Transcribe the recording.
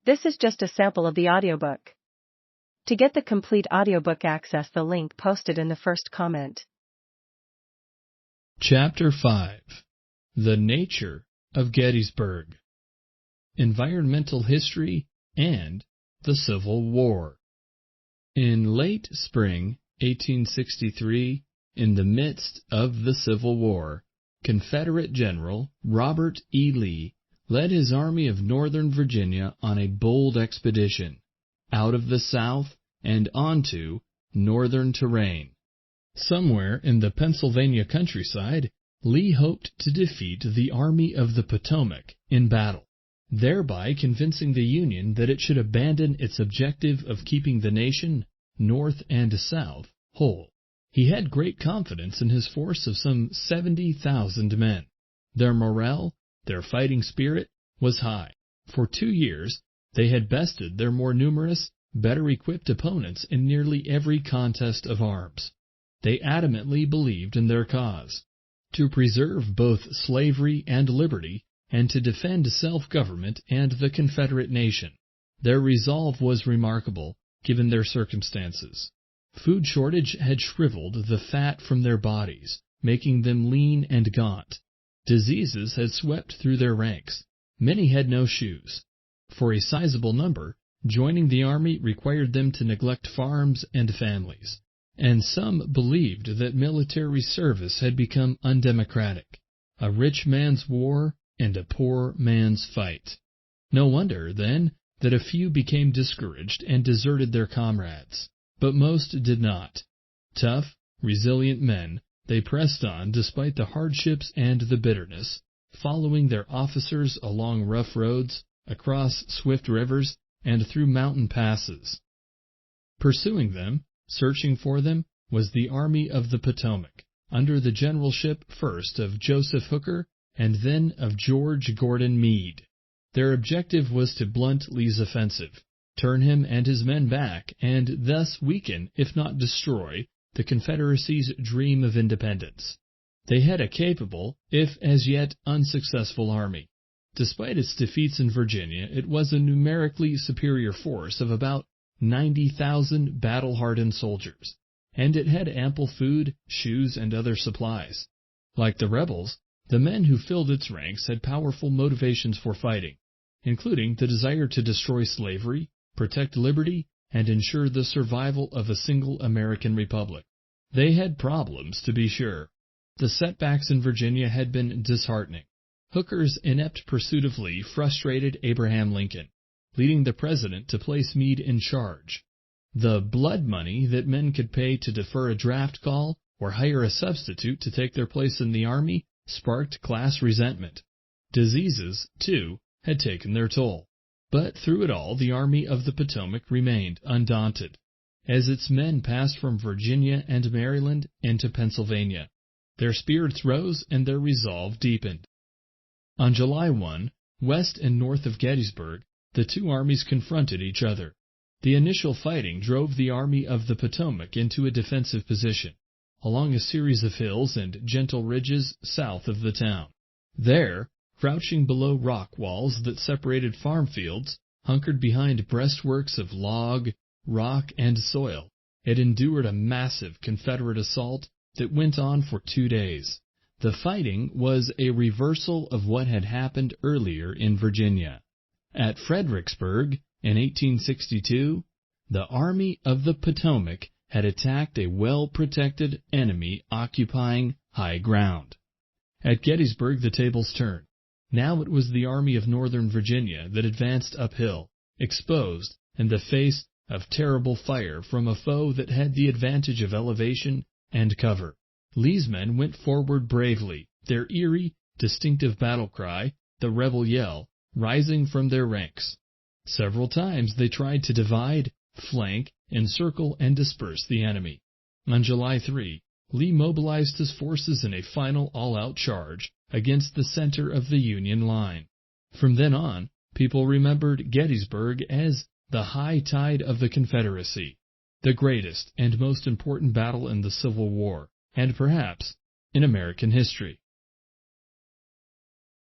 This is just a sample of the audiobook. To get the complete audiobook, access the link posted in the first comment. Chapter 5. The Nature of Gettysburg. Environmental History and the Civil War. In late spring 1863, in the midst of the Civil War, Confederate General Robert E. Lee led his Army of Northern Virginia on a bold expedition out of the South and onto northern terrain. Somewhere in the Pennsylvania countryside, Lee hoped to defeat the Army of the Potomac in battle, thereby convincing the Union that it should abandon its objective of keeping the nation, North and South, whole. He had great confidence in his force of some 70,000 men. Their morale, their fighting spirit, was high. For 2 years, they had bested their more numerous, better-equipped opponents in nearly every contest of arms. They adamantly believed in their cause, to preserve both slavery and liberty, and to defend self-government and the Confederate nation. Their resolve was remarkable, given their circumstances. Food shortage had shriveled the fat from their bodies, making them lean and gaunt. Diseases had swept through their ranks. Many had no shoes. For a sizable number, joining the army required them to neglect farms and families, and some believed that military service had become undemocratic, a rich man's war and a poor man's fight. No wonder, then, that a few became discouraged and deserted their comrades, but most did not. Tough, resilient men, they pressed on despite the hardships and the bitterness, following their officers along rough roads, across swift rivers, and through mountain passes. Pursuing them, searching for them, was the Army of the Potomac, under the generalship first of Joseph Hooker and then of George Gordon Meade. Their objective was to blunt Lee's offensive, turn him and his men back, and thus weaken, if not destroy, the Confederacy's dream of independence. They had a capable, if as yet unsuccessful army. Despite its defeats in Virginia, it was a numerically superior force of about 90,000 battle-hardened soldiers, and it had ample food, shoes, and other supplies. Like the rebels, the men who filled its ranks had powerful motivations for fighting, including the desire to destroy slavery, protect liberty, and ensure the survival of a single American republic. They had problems, to be sure. The setbacks in Virginia had been disheartening. Hooker's inept pursuit of Lee frustrated Abraham Lincoln, leading the president to place Meade in charge. The blood money that men could pay to defer a draft call or hire a substitute to take their place in the army sparked class resentment. Diseases, too, had taken their toll. But through it all, the Army of the Potomac remained undaunted, as its men passed from Virginia and Maryland into Pennsylvania. Their spirits rose and their resolve deepened. On July 1, west and north of Gettysburg, the two armies confronted each other. The initial fighting drove the Army of the Potomac into a defensive position, along a series of hills and gentle ridges south of the town. There, crouching below rock walls that separated farm fields, hunkered behind breastworks of log, rock, and soil, it endured a massive Confederate assault that went on for 2 days. The fighting was a reversal of what had happened earlier in Virginia. At Fredericksburg, in 1862, the Army of the Potomac had attacked a well-protected enemy occupying high ground. At Gettysburg, the tables turned. Now it was the Army of Northern Virginia that advanced uphill, exposed in the face of terrible fire from a foe that had the advantage of elevation and cover. Lee's men went forward bravely, their eerie, distinctive battle cry, the rebel yell, rising from their ranks. Several times they tried to divide, flank, encircle, and disperse the enemy. On July 3, Lee mobilized his forces in a final all-out charge against the center of the Union line. From then on, people remembered Gettysburg as the high tide of the Confederacy, the greatest and most important battle in the Civil War, and perhaps in American history.